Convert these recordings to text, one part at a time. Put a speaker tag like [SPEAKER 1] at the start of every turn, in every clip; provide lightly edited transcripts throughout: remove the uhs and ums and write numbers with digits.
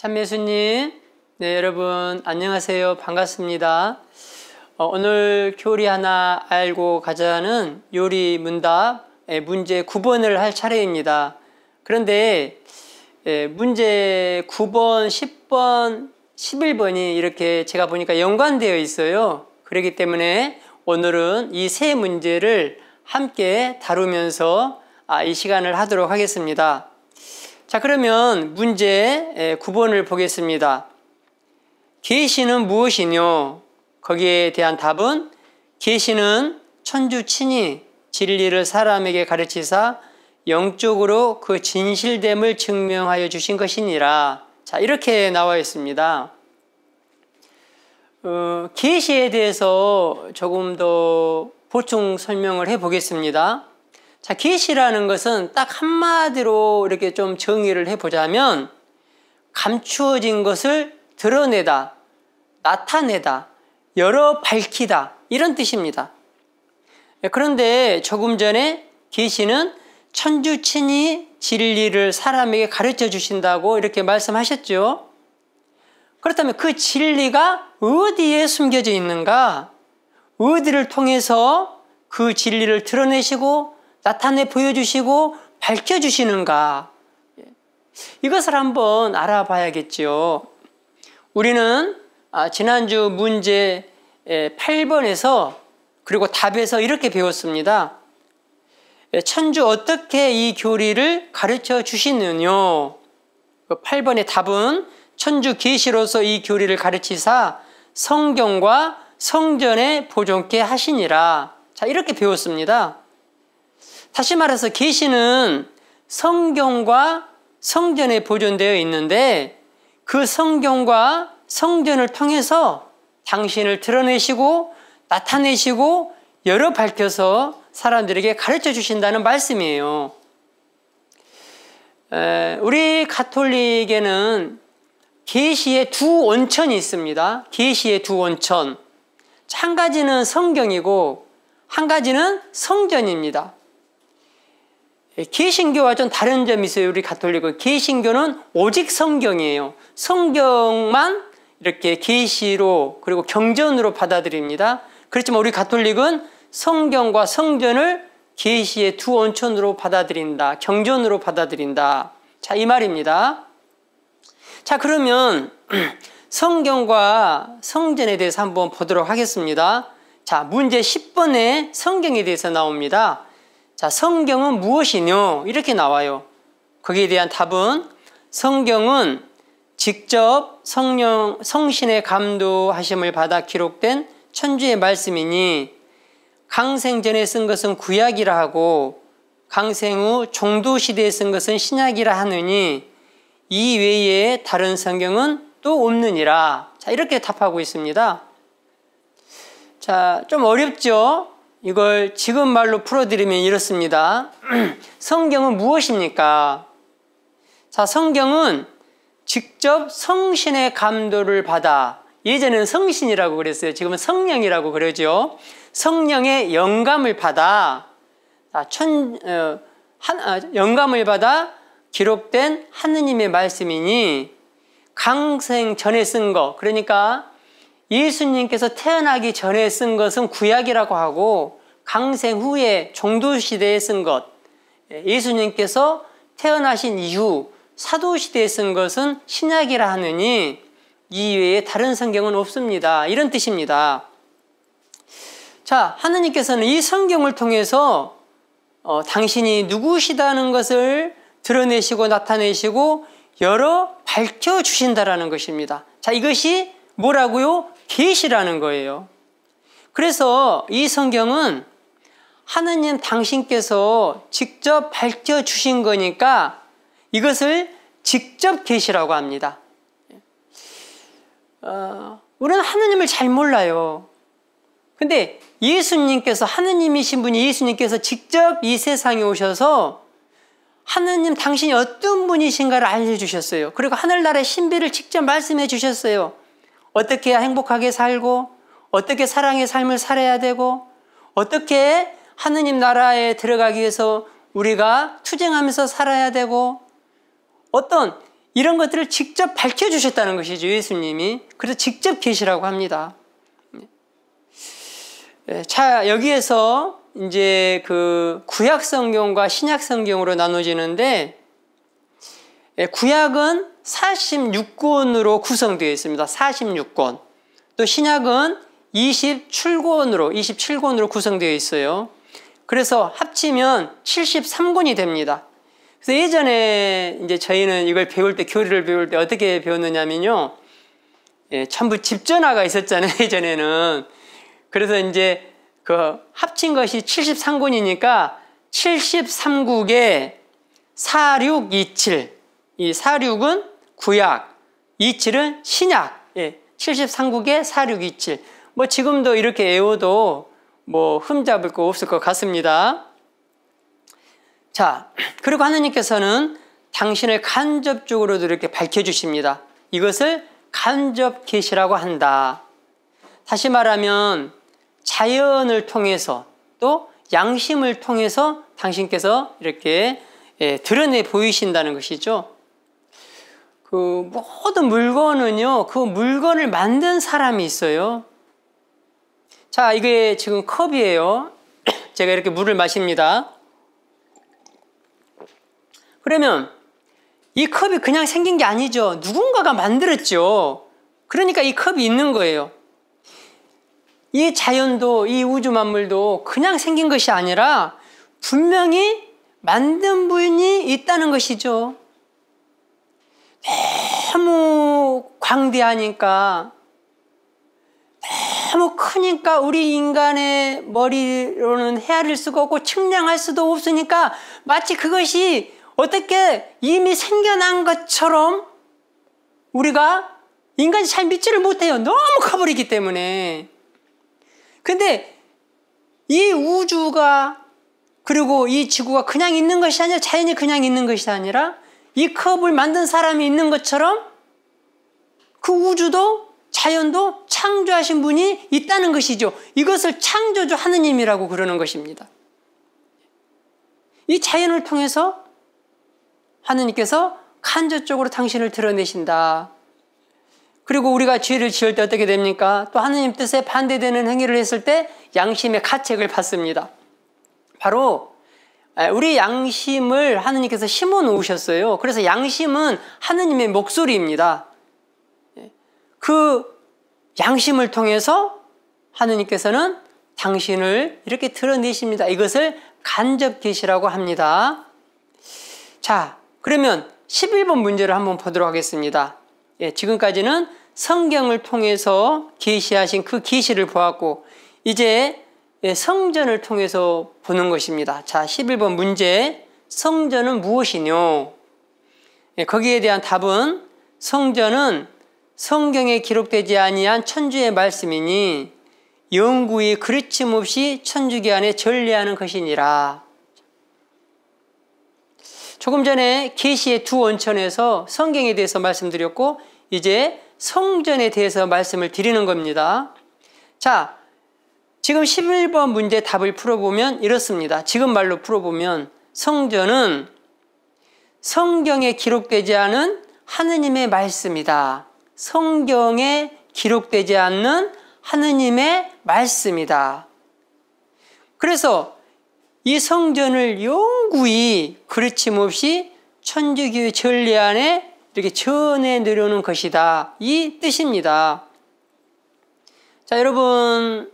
[SPEAKER 1] 참예수님, 네, 여러분 안녕하세요. 반갑습니다. 오늘 교리 하나 알고 가자는 요리 문답 문제 9번을 할 차례입니다. 그런데 문제 9번, 10번, 11번이 이렇게 제가 보니까 연관되어 있어요. 그렇기 때문에 오늘은 이 세 문제를 함께 다루면서 이 시간을 하도록 하겠습니다. 자, 그러면 문제 9번을 보겠습니다. 계시는 무엇이뇨? 거기에 대한 답은 계시는 천주 친히 진리를 사람에게 가르치사 영적으로 그 진실됨을 증명하여 주신 것이니라. 자, 이렇게 나와 있습니다. 계시에 대해서 조금 더 보충 설명을 해 보겠습니다. 자, 계시라는 것은 딱 한마디로 이렇게 좀 정의를 해보자면 감추어진 것을 드러내다, 나타내다, 열어 밝히다 이런 뜻입니다. 그런데 조금 전에 계시는 천주 친히 진리를 사람에게 가르쳐 주신다고 이렇게 말씀하셨죠. 그렇다면 그 진리가 어디에 숨겨져 있는가? 어디를 통해서 그 진리를 드러내시고 나타내 보여주시고 밝혀주시는가? 이것을 한번 알아봐야겠죠. 우리는 지난주 문제 8번에서 그리고 답에서 이렇게 배웠습니다. 천주 어떻게 이 교리를 가르쳐 주시느뇨? 8번의 답은 천주 계시로서 이 교리를 가르치사 성경과 성전에 보존케 하시니라. 자, 이렇게 배웠습니다. 다시 말해서 계시는 성경과 성전에 보존되어 있는데 그 성경과 성전을 통해서 당신을 드러내시고 나타내시고 열어 밝혀서 사람들에게 가르쳐 주신다는 말씀이에요. 우리 가톨릭에는 계시의 두 원천이 있습니다. 계시의 두 원천. 한 가지는 성경이고 한 가지는 성전입니다. 개신교와 좀 다른 점이 있어요. 우리 가톨릭은 개신교는 오직 성경이에요. 성경만 이렇게 계시로 그리고 경전으로 받아들입니다. 그렇지만 우리 가톨릭은 성경과 성전을 계시의 두 원천으로 받아들인다. 경전으로 받아들인다. 자, 이 말입니다. 자, 그러면 성경과 성전에 대해서 한번 보도록 하겠습니다. 자, 문제 10번에 성경에 대해서 나옵니다. 자, 성경은 무엇이뇨? 이렇게 나와요. 거기에 대한 답은 성경은 직접 성신의 감도하심을 받아 기록된 천주의 말씀이니 강생전에 쓴 것은 구약이라 하고 강생 후 종도시대에 쓴 것은 신약이라 하느니 이 외에 다른 성경은 또 없느니라. 자, 이렇게 답하고 있습니다. 자, 좀 어렵죠? 이걸 지금 말로 풀어드리면 이렇습니다. 성경은 무엇입니까? 자, 성경은 직접 성신의 감도를 받아, 예전에는 성신이라고 그랬어요. 지금은 성령이라고 그러죠. 성령의 영감을 받아, 영감을 받아 기록된 하느님의 말씀이니 강생 전에 쓴 거, 그러니까 예수님께서 태어나기 전에 쓴 것은 구약이라고 하고 강생 후에 종도시대에 쓴 것, 예수님께서 태어나신 이후 사도시대에 쓴 것은 신약이라 하느니 이 외에 다른 성경은 없습니다. 이런 뜻입니다. 자, 하느님께서는 이 성경을 통해서 당신이 누구시다는 것을 드러내시고 나타내시고 열어 밝혀주신다라는 것입니다. 자, 이것이 뭐라고요? 계시라는 거예요. 그래서 이 성경은 하느님 당신께서 직접 밝혀주신 거니까 이것을 직접 계시라고 합니다. 우리는 하느님을 잘 몰라요. 근데 예수님께서, 하느님이신 분이 예수님께서 직접 이 세상에 오셔서 하느님 당신이 어떤 분이신가를 알려주셨어요. 그리고 하늘나라의 신비를 직접 말씀해 주셨어요. 어떻게 해야 행복하게 살고 어떻게 사랑의 삶을 살아야 되고 어떻게 하느님 나라에 들어가기 위해서 우리가 투쟁하면서 살아야 되고 어떤 이런 것들을 직접 밝혀주셨다는 것이죠, 예수님이. 그래서 직접 계시라고 합니다. 자, 여기에서 이제 그 구약 성경과 신약 성경으로 나눠지는데, 구약은 46권으로 구성되어 있습니다. 46권. 또 신약은 27권으로 구성되어 있어요. 그래서 합치면 73권이 됩니다. 그래서 예전에 이제 저희는 이걸 배울 때, 교리를 배울 때 어떻게 배웠느냐면요. 전부 집전화가 있었잖아요, 예전에는. 그래서 이제 그 합친 것이 73권이니까 73국에 4627. 이 46은 구약, 27은 신약. 73국에 4627. 뭐 지금도 이렇게 외워도 뭐 흠잡을 거 없을 것 같습니다. 자, 그리고 하느님께서는 당신을 간접적으로도 이렇게 밝혀주십니다. 이것을 간접 계시라고 한다. 다시 말하면 자연을 통해서 또 양심을 통해서 당신께서 이렇게 드러내 보이신다는 것이죠. 그 모든 물건은요, 그 물건을 만든 사람이 있어요. 자, 이게 지금 컵이에요. 제가 이렇게 물을 마십니다. 그러면 이 컵이 그냥 생긴 게 아니죠. 누군가가 만들었죠. 그러니까 이 컵이 있는 거예요. 이 자연도, 이 우주 만물도 그냥 생긴 것이 아니라 분명히 만든 분이 있다는 것이죠. 너무 광대하니까, 너무 크니까 우리 인간의 머리로는 헤아릴 수가 없고 측량할 수도 없으니까 마치 그것이 어떻게 이미 생겨난 것처럼 우리가 인간이 잘 믿지를 못해요. 너무 커버리기 때문에. 근데 이 우주가 그리고 이 지구가 그냥 있는 것이 아니라, 자연이 그냥 있는 것이 아니라 이 컵을 만든 사람이 있는 것처럼 그 우주도 자연도 창조하신 분이 있다는 것이죠. 이것을 창조주 하느님이라고 그러는 것입니다. 이 자연을 통해서 하느님께서 간접적으로 당신을 드러내신다. 그리고 우리가 죄를 지을 때 어떻게 됩니까? 또 하느님 뜻에 반대되는 행위를 했을 때 양심의 가책을 받습니다. 바로 우리 양심을 하느님께서 심어 놓으셨어요. 그래서 양심은 하느님의 목소리입니다. 그 양심을 통해서 하느님께서는 당신을 이렇게 드러내십니다. 이것을 간접 계시라고 합니다. 자, 그러면 11번 문제를 한번 보도록 하겠습니다. 지금까지는 성경을 통해서 계시하신 그 계시를 보았고, 이제 성전을 통해서 보는 것입니다. 자, 11번 문제, 성전은 무엇이뇨? 거기에 대한 답은 성전은 성경에 기록되지 아니한 천주의 말씀이니 영구히 그르침 없이 천주교 안에 전례하는 것이니라. 조금 전에 계시의 두 원천에서 성경에 대해서 말씀드렸고, 이제 성전에 대해서 말씀을 드리는 겁니다. 자, 지금 11번 문제 답을 풀어보면 이렇습니다. 지금 말로 풀어보면 성전은 성경에 기록되지 않은 하느님의 말씀이다. 성경에 기록되지 않는 하느님의 말씀이다. 그래서 이 성전을 영구히 그르침 없이 천주교의 전례 안에 이렇게 전해 내려오는 것이다. 이 뜻입니다. 자, 여러분,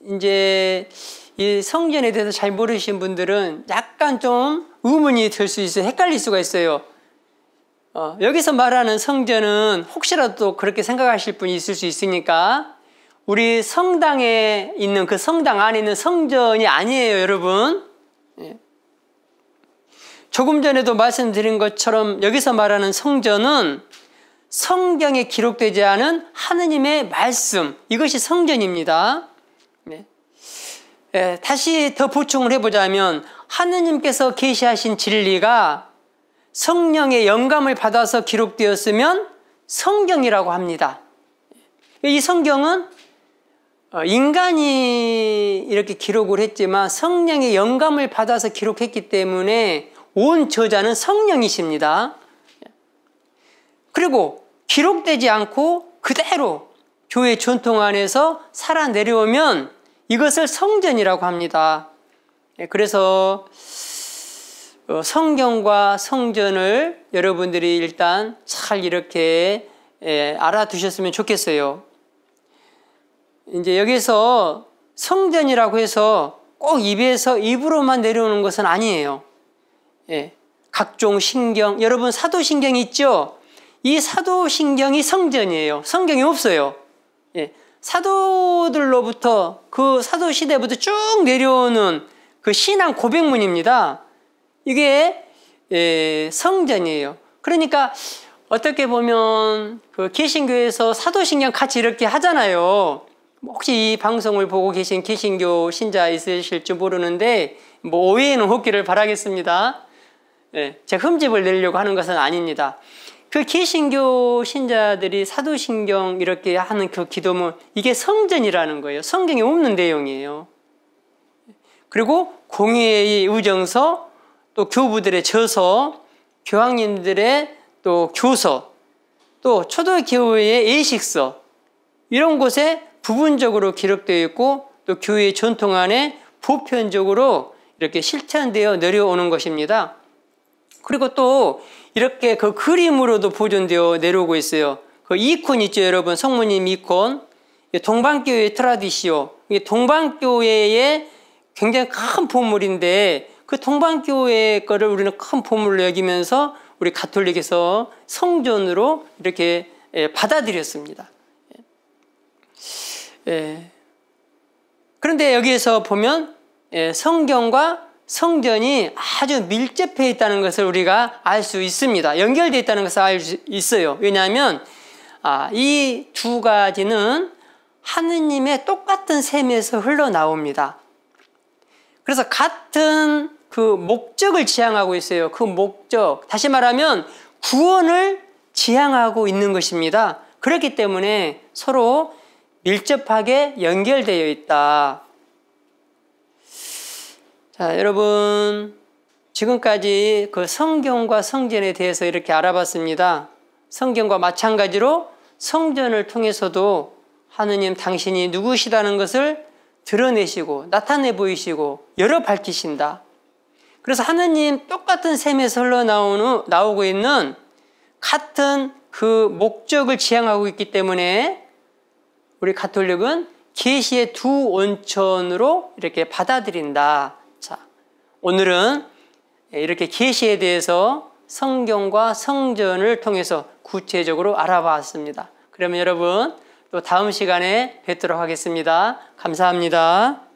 [SPEAKER 1] 이제 이 성전에 대해서 잘 모르시는 분들은 약간 좀 의문이 들 수 있어요. 헷갈릴 수가 있어요. 여기서 말하는 성전은 혹시라도 그렇게 생각하실 분이 있을 수 있으니까 우리 성당에 있는 그 성당 안에 있는 성전이 아니에요, 여러분. 조금 전에도 말씀드린 것처럼 여기서 말하는 성전은 성경에 기록되지 않은 하느님의 말씀, 이것이 성전입니다. 다시 더 보충을 해보자면 하느님께서 계시하신 진리가 성령의 영감을 받아서 기록되었으면 성경이라고 합니다. 이 성경은 인간이 이렇게 기록을 했지만 성령의 영감을 받아서 기록했기 때문에 온 저자는 성령이십니다. 그리고 기록되지 않고 그대로 교회 전통 안에서 살아 내려오면 이것을 성전이라고 합니다. 그래서 성경과 성전을 여러분들이 일단 잘 이렇게 알아두셨으면 좋겠어요. 이제 여기서 성전이라고 해서 꼭 입으로만 내려오는 것은 아니에요. 각종 신경, 여러분 사도신경 있죠? 이 사도신경이 성전이에요. 성경이 없어요. 사도들로부터 그 사도시대부터 쭉 내려오는 그 신앙 고백문입니다. 이게 성전이에요. 그러니까 어떻게 보면 그 개신교에서 사도신경 같이 이렇게 하잖아요. 혹시 이 방송을 보고 계신 개신교 신자 있으실지 모르는데 뭐 오해는 없기를 바라겠습니다. 제가 흠집을 내려고 하는 것은 아닙니다. 그 개신교 신자들이 사도신경 이렇게 하는 그 기도문, 이게 성전이라는 거예요. 성경에 없는 내용이에요. 그리고 공의의 의정서, 또 교부들의 저서, 교황님들의 또 교서, 또 초대교회의 예식서, 이런 곳에 부분적으로 기록되어 있고 또 교회의 전통 안에 보편적으로 이렇게 실천되어 내려오는 것입니다. 그리고 또 이렇게 그 그림으로도 보존되어 내려오고 있어요. 그 이콘 있죠, 여러분. 성모님 이콘. 동방교회 트라디시오. 이게 동방교회의 굉장히 큰 보물인데 그 동방교회 거를 우리는 큰 보물로 여기면서 우리 가톨릭에서 성전으로 이렇게 받아들였습니다. 그런데 여기에서 보면 성경과 성전이 아주 밀접해 있다는 것을 우리가 알 수 있습니다. 연결되어 있다는 것을 알 수 있어요. 왜냐하면 이 두 가지는 하느님의 똑같은 셈에서 흘러나옵니다. 그래서 같은 그 목적을 지향하고 있어요. 그 목적, 다시 말하면 구원을 지향하고 있는 것입니다. 그렇기 때문에 서로 밀접하게 연결되어 있다. 자, 여러분, 지금까지 그 성경과 성전에 대해서 이렇게 알아봤습니다. 성경과 마찬가지로 성전을 통해서도 하느님 당신이 누구시다는 것을 드러내시고 나타내 보이시고 열어 밝히신다. 그래서 하느님 똑같은 셈에서 흘러나오고 있는 같은 그 목적을 지향하고 있기 때문에 우리 가톨릭은 계시의 두 온천으로 이렇게 받아들인다. 자, 오늘은 이렇게 계시에 대해서 성경과 성전을 통해서 구체적으로 알아봤습니다. 그러면 여러분 또 다음 시간에 뵙도록 하겠습니다. 감사합니다.